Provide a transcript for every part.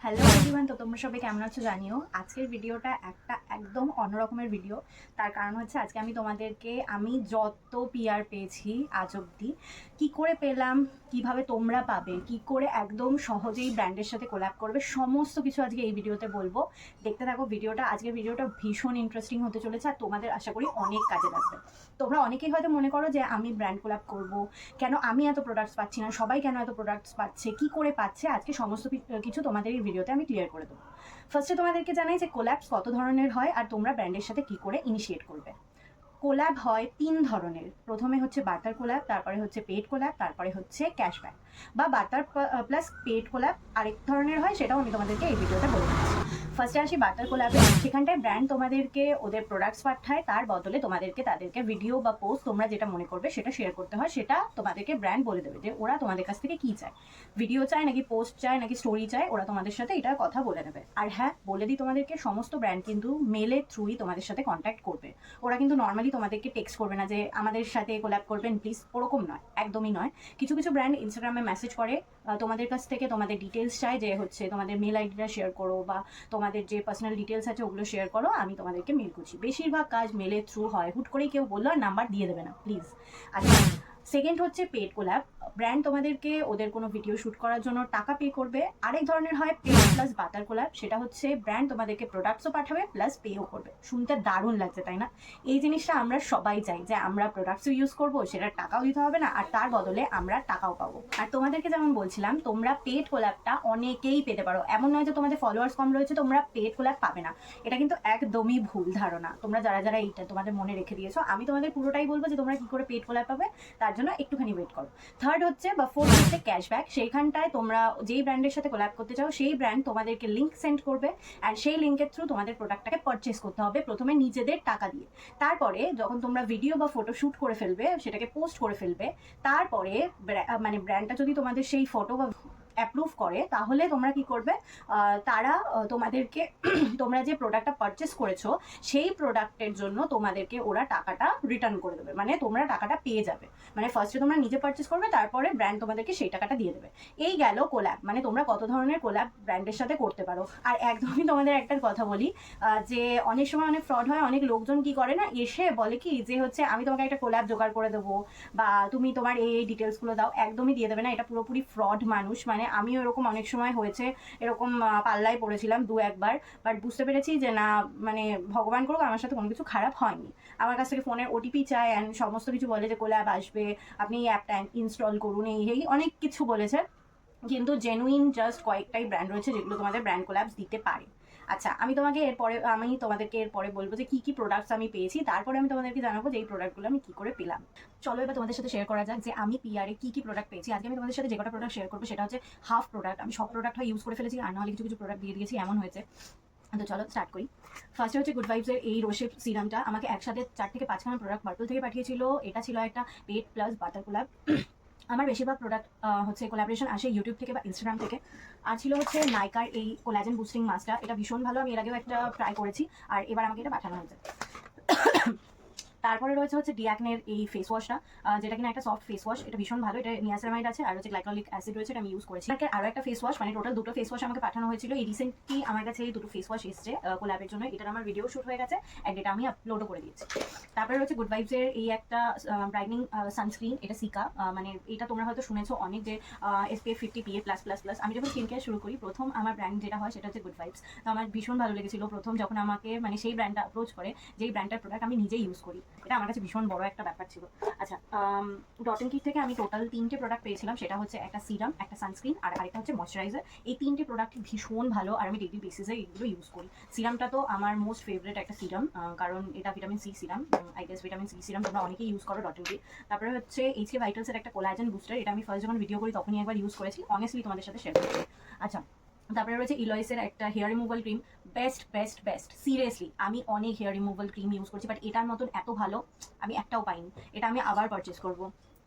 Hello everyone, তো তোমরা সবাই কেমন আছো জানিও। আজকের ভিডিওটা একটা একদম অন্যরকমের ভিডিও। তার কারণ হচ্ছে আজকে আমি যত পিআর পেয়েছি আজ অব্দি, কী করে পেলাম, কিভাবে তোমরা পাবে, কি করে একদম সহজেই ব্র্যান্ডের সাথে কোল্যাব করবে, সমস্ত কিছু আজকে এই ভিডিওতে বলবো। দেখতে থাকো ভিডিওটা। আজকের ভিডিওটা ভীষণ ইন্টারেস্টিং হতে চলেছে আর তোমাদের আশা করি অনেক কাজে লাগবে। তোমরা অনেকেই হয়তো মনে করো যে আমি ব্র্যান্ড কোল্যাব করবো, কেন আমি এত প্রোডাক্টস পাচ্ছি না, সবাই কেন এত প্রোডাক্টস পাচ্ছে, কি করে পাচ্ছে, আজকে সমস্ত কিছু তোমাদের এই ভিডিওতে আমি ক্লিয়ার করে দেবো। ফার্স্টে তোমাদেরকে জানাই যে কোল্যাবস কত ধরনের হয় আর তোমরা ব্র্যান্ডের সাথে কি করে ইনিশিয়েট করবে। কোল্যাব হয় 3 ধরনের। প্রথমে হচ্ছে বার্টার কোল্যাব, তারপরে হচ্ছে পেড কোল্যাব, তারপরে হচ্ছে ক্যাশব্যাক বা বার্টার প্লাস পেড কোল্যাব। আরেক ধরনের হয়, সেটাও আমি তোমাদেরকে এই ভিডিওতে বলে দিচ্ছি। ফার্স্টে আসি বার্টার কোল্যাবে। সেখানটায় ব্র্যান্ড তোমাদেরকে ওদের প্রোডাক্টস পাঠায়, তার বদলে তাদেরকে ভিডিও বা পোস্ট তোমরা যেটা মনে করবে সেটা শেয়ার করতে হয়। সেটা তোমাদেরকে ব্র্যান্ড বলে দেবে যে ওরা তোমাদের কাছ থেকে কী চায়, ভিডিও চায় নাকি পোস্ট চায় নাকি স্টোরি চায়, ওরা তোমাদের সাথে এটা কথা বলে নেবে। আর হ্যাঁ, বলে দিই তোমাদেরকে, সমস্ত ব্র্যান্ড কিন্তু মেলের থ্রুই তোমাদের সাথে কন্ট্যাক্ট করবে। ওরা কিন্তু নর্মালি তোমাদেরকে টেক্সট করবে না যে আমাদের সাথে কোল্যাব করবেন প্লিজ, ওরকম নয়, একদমই নয়। কিছু কিছু ব্র্যান্ড ইনস্টাগ্রামে মেসেজ করে, তোমাদের কাছ থেকে তোমাদের ডিটেলস চাই, যে হচ্ছে তোমাদের মেল আইডিটা শেয়ার করো বা তোমাদের যে পার্সোনাল ডিটেলস আছে ওগুলো শেয়ার করো, আমি তোমাদেরকে মেল করছি। বেশিরভাগ কাজ মেলের থ্রু হয়, হুট করেই কেউ বললো আর নাম্বার দিয়ে দেবে না প্লিজ। আচ্ছা, সেকেন্ড হচ্ছে পেড কোল্যাব। ব্র্যান্ড তোমাদেরকে ওদের কোনো ভিডিও শ্যুট করার জন্য টাকা পে করবে। আরেক ধরনের হয় পেড প্লাস বাটার কোল্যাব। সেটা হচ্ছে ব্র্যান্ড তোমাদেরকে প্রোডাক্টসও পাঠাবে প্লাস পেও করবে। শুনতে দারুণ লাগছে তাই না? এই জিনিসটা আমরা সবাই চাই যে আমরা প্রোডাক্টসও ইউজ করবো, সেটার টাকাও দিতে হবে না, আর তার বদলে আমরা টাকাও পাবো। আর তোমাদেরকে যেমন বলছিলাম, তোমরা পেড কোল্যাবটা অনেকেই পেতে পারো। এমন নয় যে তোমাদের ফলোয়ার্স কম রয়েছে তোমরা পেড কোল্যাব পাবে না, এটা কিন্তু একদমই ভুল ধারণা। তোমরা যারা যারা এইটা তোমাদের মনে রেখে দিয়েছো, আমি তোমাদের পুরোটাই বলবো যে তোমরা কি করে পেড কোল্যাব পাবে, তার জন্য একটুখানি ওয়েট করো। থার্ড হচ্ছে বা ফোর্থ হচ্ছে ক্যাশব্যাক। সেইখানটায় তোমরা যেই ব্র্যান্ডের সাথে কোল্যাব করতে চাও সেই ব্র্যান্ড তোমাদেরকে লিঙ্ক সেন্ড করবে, আর সেই লিঙ্কের থ্রু তোমাদের প্রোডাক্টটাকে পারচেস করতে হবে, প্রথমে নিজেদের টাকা দিয়ে। তারপরে যখন তোমরা ভিডিও বা ফটো শ্যুট করে ফেলবে, সেটাকে পোস্ট করে ফেলবে, তারপরে মানে ব্র্যান্ডটা যদি তোমাদের সেই ফটো বা অ্যাপ্রুভ করে, তাহলে তোমরা কি করবে, তারা তোমাদেরকে তোমরা যে প্রোডাক্টটা পারচেস করেছো সেই প্রোডাক্টের জন্য তোমাদেরকে ওরা টাকাটা রিটার্ন করে দেবে, মানে তোমরা টাকাটা পেয়ে যাবে। মানে ফার্স্টে তোমরা নিজে পারচেস করবে, তারপরে ব্র্যান্ড তোমাদেরকে সেই টাকাটা দিয়ে দেবে। এই গেল কোল্যাব, মানে তোমরা কত ধরনের কোল্যাব ব্র্যান্ডের সাথে করতে পারো। আর একদমই তোমাদের একটা কথা বলি, যে অনেক সময় অনেক ফ্রড হয়। অনেক লোকজন কি করে না, এসে বলে কি যে হচ্ছে আমি তোমাকে একটা কোল্যাব জোগাড় করে দেবো বা তুমি তোমার এই ডিটেলসগুলো দাও, একদমই দিয়ে দেবে না। এটা পুরোপুরি ফ্রড মানুষ। মানে আমিও এরকম অনেক সময় হয়েছে, এরকম পাল্লায় পড়েছিলাম দু একবার। বাট বুঝতে পেরেছি যে না, মানে ভগবান করুক আমার সাথে কোনো কিছু খারাপ হয়নি। আমার কাছ থেকে ফোনের ওটিপি চায় অ্যান্ড সমস্ত কিছু বলে যে কোল্যাব আসবে, আপনি এই অ্যাপটা ইনস্টল করুন, এই অনেক কিছু বলেছে। কিন্তু জেনুইন জাস্ট কয়েকটাই ব্র্যান্ড রয়েছে যেগুলো তোমাদের ব্র্যান্ড কোল্যাবস দিতে পারে। আচ্ছা, আমি তোমাদেরকে এরপরে বলবো যে কি কি প্রোডাক্টস আমি পেয়েছি, তারপরে আমি তোমাদেরকে জানাবো যে এই প্রোডাক্টগুলো আমি কি করে পেলাম। চলো এবার তোমাদের সাথে শেয়ার করা যাক যে আমি পিআরে কি কি প্রোডাক্ট পেয়েছি। আজকে আমি তোমাদের সাথে যে কটা প্রোডাক্ট শেয়ার করবো সেটা হচ্ছে হাফ প্রোডাক্ট। আমি সব প্রোডাক্ট ইউজ করে ফেলেছি, আর নাহলে কিছু কিছু প্রোডাক্ট দিয়ে দিয়েছি, এমন হয়েছে। তো চলো স্টার্ট করি। ফার্স্টে হচ্ছে গুড ভাইবসের এই রোশেপ সিরামটা। আমাকে একসাথে 4 থেকে 5খানা প্রোডাক্ট পার্পল থেকে পাঠিয়েছিল। এটা ছিল একটা পেড প্লাস বাটার কোল্যাব। আমার বেশিরভাগ প্রোডাক্ট হচ্ছে কোলাবোরেশন আসে ইউটিউব থেকে বা ইনস্টাগ্রাম থেকে। আর ছিল হচ্ছে নাইকার এই কোলাজেন বুস্টিং মাস্কটা। এটা ভীষণ ভালো, আমি এর আগেও একটা ট্রাই করেছি, আর এবার আমাকে এটা পাঠানো হয়েছে। তারপরে রয়েছে হচ্ছে ডিঅ্যাকনের এই ফেস ওয়াশটা, যেটা কিনা একটা সফট ফেস ওয়াশ। এটা ভীষণ ভালো, এটা নিয়াসিনামাইড আছে আর হচ্ছে গ্লাইকোলিক অ্যাসিড রয়েছে, এটা আমি ইউজ করেছি। আরও একটা ফেস ওয়াশ, মানে টোটাল দুটো ফেস ওয়াশ আমাকে পাঠানো হয়েছিল। এই রিসেন্টলি আমার কাছে এই দুটো ফেস ওয়াশ এসছে কোল্যাবের জন্য। এটার আমার ভিডিও শ্যুট হয়ে গেছে অ্যান্ড এটা আমি আপলোডও করে দিয়েছি। তারপরে রয়েছে গুড ভাইবসের এই একটা ব্রাইটনিং সানস্ক্রিন। এটা সিকা, মানে এটা তোমরা হয়তো শুনেছো অনেক যে SPF 50 PA+++। আমি যখন স্কিন কেয়ার শুরু করি, প্রথম আমার ব্র্যান্ড যেটা হয় সেটা হচ্ছে গুড ভাইবস। তো আমার ভীষণ ভালো লেগেছিল প্রথম যখন আমাকে মানে সেই ব্র্যান্ডটা অ্যাপ্রোচ করে, যেই ব্র্যান্ডটার প্রোডাক্ট আমি নিজেই ইউজ করি। এটা আমার কাছে ভীষণ বড় একটা ব্যাপার ছিল। আচ্ছা, ডট এন্ড কিট থেকে আমি টোটাল 3টে প্রোডাক্ট পেয়েছিলাম। সেটা হচ্ছে একটা সিরাম, একটা সানস্ক্রিন আর আরেকটা হচ্ছে ময়শ্চারাইজার। এই 3টে প্রোডাক্ট ভীষণ ভালো আর আমি ডেইলি বেসিসে এগুলো ইউজ করি। সিরামটা তো আমার মোস্ট ফেভারিট একটা সিরাম, কারণ এটা vitamin C serum. I guess vitamin C serum তোমরা অনেকেই ইউজ করো ডট এন্ড কিট। তারপরে হচ্ছে HK ভাইটালসের একটা কোলাজেন বুস্টার। এটা আমি ফার্স্ট যখন ভিডিও করি তখনই একবার ইউজ করেছি, অনেস্টলি তোমাদের সাথে শেয়ার করছি। আচ্ছা, তারপরে রয়েছে ইলয়েসের একটা hair removal cream. Best best best, seriously আমি অনেক হেয়ার রিমুভাল ক্রিম ইউজ করছি, বাট এটার মতন এত ভালো আমি একটাও পাইনি। এটা আমি আবার পারচেস করবো।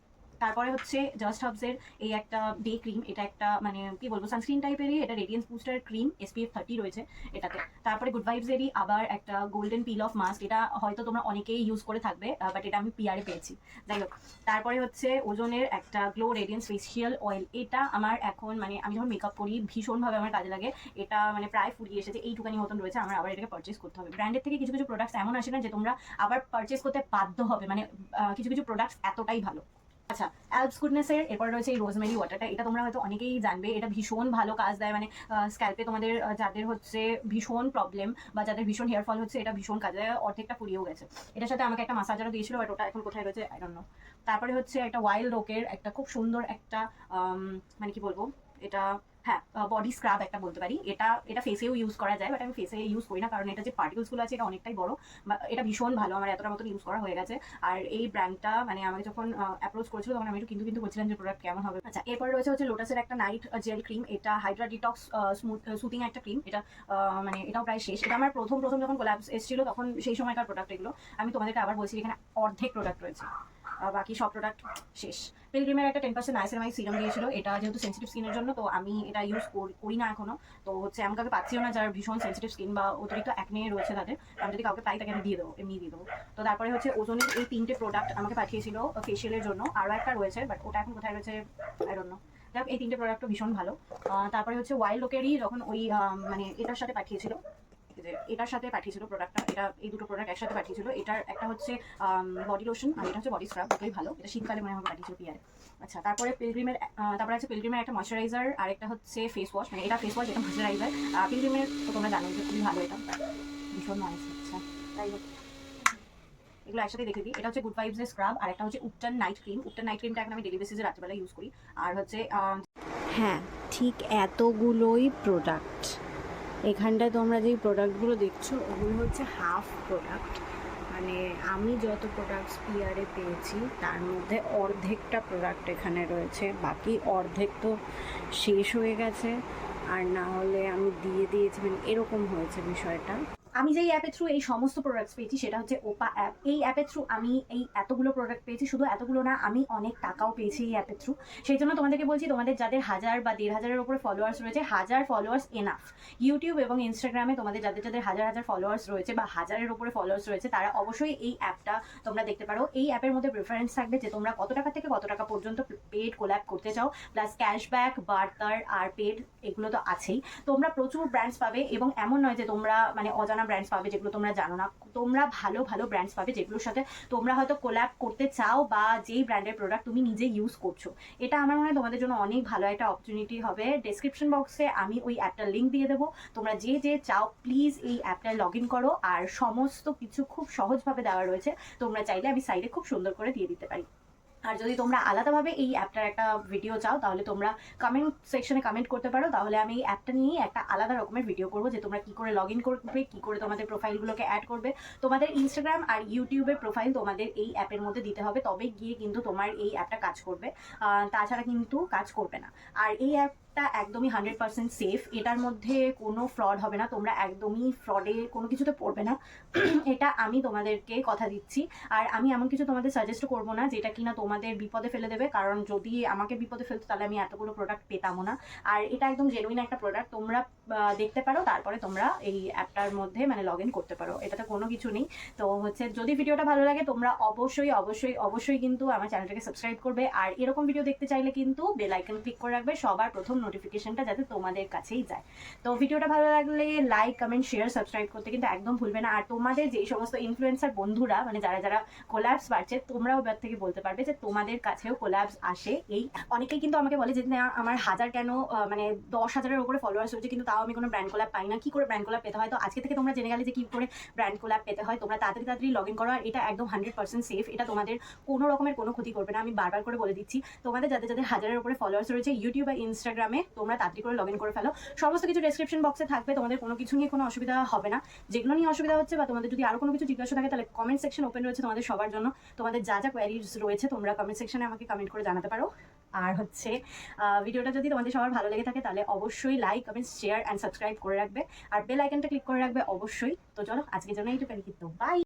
তারপরে হচ্ছে জাস্ট হাবসের এই একটা ডে ক্রিম, এটা একটা মানে কি বলবো সানস্ক্রিন টাইপেরই, এটা রেডিয়েন্স বুস্টার ক্রিম, SPF 30 রয়েছে এটাতে। তারপরে গুড ভাইবসেরই আবার একটা গোল্ডেন পিল অফ মাস্ক, এটা হয়তো তোমরা অনেকেই ইউজ করে থাকবে, বাট এটা আমি পিআরে পেয়েছি, যাই হোক। তারপরে হচ্ছে ওজনের একটা গ্লো রেডিয়েন্স ফেসিয়াল অয়েল, এটা আমার এখন মানে আমি যখন মেকআপ করি ভীষণভাবে আমার কাজে লাগে, এটা মানে প্রায় ফুরিয়ে এসেছে, এইটুকানি মতন রয়েছে, আমার আবার এটাকে পারচেস করতে হবে। ব্র্যান্ডের থেকে কিছু কিছু প্রোডাক্টস এমন আসে না যে তোমরা আবার পারচেস করতে বাধ্য হবে, মানে কিছু কিছু প্রোডাক্টস এতটাই ভালো। আচ্ছা, অ্যালপস গুডনেসের এরপর রয়েছে এই রোজমেরি ওয়াটারটা, এটা তোমরা হয়তো অনেকেই জানবে, এটা ভীষণ ভালো কাজ দেয়, মানে স্ক্যাল্পে তোমাদের যাদের হচ্ছে ভীষণ প্রবলেম বা যাদের ভীষণ হেয়ার ফল হচ্ছে, এটা ভীষণ কাজে দেয়, অর্ধেকটা ফুরিয়েও গেছে। এটার সাথে আমাকে একটা মাসাজারও দিয়েছিল, বাট ওটা এখন কোথায় রয়েছে আই ডোন্ট নো। তারপরে হচ্ছে একটা ওয়াইল্ড ওকের একটা খুব সুন্দর একটা মানে কি বলবো, এটা হ্যাঁ বডি স্ক্রাব একটা বলতে পারি, এটা এটা ফেসেও ইউজ করা যায়, বাট আমি ফেসে ইউজ করি না, কারণ এটা যে পার্টিকেলসগুলো আছে এটা অনেকটাই বড়, এটা ভীষণ ভালো, আমার এতটা মতো ইউজ করা হয়ে গেছে। আর এই ব্র্যান্ডটা মানে আমাকে যখন অ্যাপ্রোচ করেছিল তখন আমি একটু কিন্তু করছিলাম যে প্রোডাক্ট কেমন হবে। আচ্ছা, এরপরে রয়েছে হচ্ছে লোটাসের একটা নাইট জেল ক্রিম, এটা হাইড্রা ডিটক্স স্মুথ সুথিং একটা ক্রিম, এটা মানে এটাও প্রায় শেষ, এটা আমার প্রথম যখন কোল্যাবস এসেছিল তখন সেই সময়কার প্রোডাক্ট এগুলো, আমি তোমাদেরকে আবার বলছি এখানে অর্ধেক প্রোডাক্ট রয়েছে, বাকি সব প্রোডাক্ট শেষ। পিলগ্রিমের একটা 10% নাইসিনামাইড সিরাম দিয়েছিল, এটা যেহেতু সেন্সিটিভ স্কিনের জন্য, তো আমি এটা ইউজ করি না এখনো, তো হচ্ছে আমি কাউকে পাচ্ছিও না যারা ভীষণ সেন্সিটিভ স্কিন বা অতিরিক্ত অ্যাকনে রয়েছে তাদের, আমি যদি কাউকে পাই তাকে আমি দিয়ে দেবো, এমনি দিয়ে দেবো। তো তারপরে হচ্ছে ওজনের এই 3টে প্রোডাক্ট আমাকে পাঠিয়েছিল ফেশিয়ালের জন্য, আরও একটা রয়েছে বাট ওটা এখন কোথায় রয়েছে আই ডোন্ট নো। যাই হোক, এই 3টে প্রোডাক্টও ভীষণ ভালো। তারপরে হচ্ছে ওয়াইল্ড লোকেরই যখন ওই মানে এটার সাথে পাঠিয়েছিল, এটার সাথে পাঠিয়েছিল প্রোডাক্টটা, এটা এই দুটো প্রোডাক্ট একসাথে পাঠিয়েছিল, এটার একটা হচ্ছে বডি লোশন আর এটা হচ্ছে বডি স্ক্রাব, দুটোই ভালো, এটা শীতকালে মনে হয় পাঠিয়েছিল পিয়ারে। আচ্ছা, তারপরে পিলগ্রিমের তারপরে আছে পিলগ্রিমের একটা ময়শ্চারাইজার আর একটা হচ্ছে ফেস ওয়াশ, মানে এটা ফেস ওয়াশ এটা ময়শ্চারাইজার। পিলগ্রিমের তো তোমরা জানো যে খুবই ভালো, এটা ভীষণ নাইস। আচ্ছা, তাই হোক, এগুলো একসাথে দেখে দিই। এটা হচ্ছে গুড ভাইবসের স্ক্রাব আর একটা হচ্ছে উপটান নাইট ক্রিম, উপটান নাইট ক্রিমটা এখন আমি ডেলি বেসিসে রাত্রিবেলা ইউজ করি। আর হচ্ছে হ্যাঁ, ঠিক এতগুলোই প্রোডাক্ট। এখানটায় তোমরা যেই প্রোডাক্টগুলো দেখছো ওগুলো হচ্ছে হাফ প্রোডাক্ট, মানে আমি যত প্রোডাক্টস পিয়ারে পেয়েছি তার মধ্যে অর্ধেকটা প্রোডাক্ট এখানে রয়েছে, বাকি অর্ধেক তো শেষ হয়ে গেছে, আর না হলে আমি দিয়ে দিয়েছি, মানে এরকম হয়েছে বিষয়টা। আমি যেই অ্যাপের থ্রু এই সমস্ত প্রোডাক্টস পেয়েছি সেটা হচ্ছে ওপা অ্যাপ। এই অ্যাপের থ্রু আমি এই এতগুলো প্রোডাক্ট পেয়েছি, শুধু এতগুলো না, আমি অনেক টাকাও পেয়েছি এই অ্যাপের থ্রু। সেই জন্য তোমাদেরকে বলছি, তোমাদের যাদের 1000 বা 1500-এর উপরে ফলোয়ার্স রয়েছে, 1000 ফলোয়ার্স এনাফ। ইউটিউব এবং ইনস্টাগ্রামে তোমাদের যাদের যাদের 1000 ফলোয়ার্স রয়েছে বা 1000-এর উপরে ফলোয়ার্স রয়েছে, তারা অবশ্যই এই অ্যাপটা তোমরা দেখতে পারো। এই অ্যাপের মধ্যে প্রেফারেন্স থাকবে যে তোমরা কত টাকা থেকে কত টাকা পর্যন্ত পেড কোল্যাব করতে চাও, প্লাস ক্যাশব্যাক, বার্তার আর পেড, এগুলো তো আছেই। তোমরা প্রচুর ব্র্যান্ডস পাবে, এবং এমন নয় যে তোমরা মানে অজানা ব্র্যান্ডস পাবে যেগুলো তোমরা জানো না, তোমরা ভালো ভালো ব্র্যান্ডস পাবে যেগুলোর সাথে তোমরা হয়তো কোল্যাব করতে চাও বা যেই ব্র্যান্ডের প্রোডাক্ট তুমি নিজে ইউজ করছো। এটা আমার মনে হয় তোমাদের জন্য অনেক ভালো একটা অপরচুনিটি হবে। ডেসক্রিপশন বক্সে আমি ওই অ্যাপটার লিঙ্ক দিয়ে দেবো, তোমরা যে যে চাও প্লিজ এই অ্যাপটায় লগ ইন করো, আর সমস্ত কিছু খুব সহজভাবে দেওয়া রয়েছে, তোমরা চাইলে আমি সাইডে খুব সুন্দর করে দিয়ে দিতে পারি। আর যদি তোমরা আলাদাভাবে এই অ্যাপটার একটা ভিডিও চাও তাহলে তোমরা কমেন্ট সেকশনে কমেন্ট করতে পারো, তাহলে আমি এই অ্যাপটা নিয়েই একটা আলাদা রকমের ভিডিও করবো, যে তোমরা কী করে লগ ইন করবে, কী করে তোমাদের প্রোফাইলগুলোকে অ্যাড করবে। তোমাদের ইনস্টাগ্রাম আর ইউটিউবের প্রোফাইল তোমাদের এই অ্যাপের মধ্যে দিতে হবে, তবে গিয়ে কিন্তু তোমার এই অ্যাপটা কাজ করবে, তাছাড়া কিন্তু কাজ করবে না। আর এই অ্যাপটা একদমই 100% সেফ, এটার মধ্যে কোনো ফ্রড হবে না, তোমরা একদমই ফ্রডে কোনো কিছুতে পড়বে না, এটা আমি তোমাদেরকে কথা দিচ্ছি। আর আমি এমন কিছু তোমাদের সাজেস্ট করবো না যেটা কিনা তোমাদের বিপদে ফেলে দেবে, কারণ যদি আমাকে বিপদে ফেলতো তাহলে আমি এতগুলো প্রোডাক্ট পেতামও না। আর এটা একদম জেনুইন একটা প্রোডাক্ট, তোমরা দেখতে পারো, তারপরে তোমরা এই অ্যাপটার মধ্যে মানে লগ ইন করতে পারো, এটাতে কোনো কিছু নেই। তো হচ্ছে যদি ভিডিওটা ভালো লাগে তোমরা অবশ্যই অবশ্যই অবশ্যই কিন্তু আমার চ্যানেলটাকে সাবস্ক্রাইব করবে, আর এরকম ভিডিও দেখতে চাইলে কিন্তু বেল আইকন ক্লিক করে রাখবে সবার প্রথম নোটিফিকেশনটা যাতে তোমাদের কাছেই যায়। তো ভিডিওটা ভালো লাগলে লাইক, কমেন্ট, শেয়ার, সাবস্ক্রাইব করতে কিন্তু একদম ভুলবে না। আর তোমাদের যেই সমস্ত ইনফ্লুয়েন্সার বন্ধুরা মানে যারা যারা কোল্যাবস বাড়ছে, তোমরাও ব্যাগ থেকে বলতে পারবে যে তোমাদের কাছেও কোল্যাবস আসে। এই অনেকেই কিন্তু আমাকে বলে যে না আমার 1000 কেন মানে 10,000-এর উপরে ফলোয়ার্স হচ্ছে, কিন্তু তাও আমি কোনো ব্র্যান্ড কোল্যাব পাই না, কি করে ব্র্যান্ড কোল্যাব পেতে হয়। তো আজকে থেকে তোমরা জেনে গেলে যে কি করে ব্র্যান্ড কোল্যাব পেতে হয়। তোমরা তাড়াতাড়ি তাড়াতাড়ি লগ ইন করো, আর এটা একদম 100% সেফ, এটা তোমাদের কোনো রকমের কোনো ক্ষতি করবে না। আমি বারবার করে বলে দিচ্ছি, তোমাদের যাদের যাদের 1000-এর উপরে ফলোয়ার্স রয়েছে ইউটিউব বা ইনস্টাগ্রামে, তোমরা তাড়াতাড়ি করে লগ ইন করে ফেলো। সমস্ত কিছু ডেসক্রিপশন বক্সে থাকবে, তোমাদের কোনো কিছু নিয়ে কোনো অসুবিধা হবে না। যেগুলো নিয়ে অসুবিধা হচ্ছে বা তোমাদের যদি আরো কোনো কিছু জিজ্ঞাসা থাকে তাহলে কমেন্ট সেকশন ওপেন রয়েছে তোমাদের সবার জন্য। তোমাদের যা যা কোয়ারিজ রয়েছে তোমরা কমেন্ট সেকশনে আমাকে কমেন্ট করে জানাতে পারো। আর হচ্ছে ভিডিওটা যদি তোমাদের সবার ভালো লেগে থাকে তাহলে অবশ্যই like, comment, share and subscribe করে রাখবে, আর বেল আইকনটা ক্লিক করে রাখবে অবশ্যই। তো চলো আজকের জন্য এইটুখানি, কিন্তু বাই।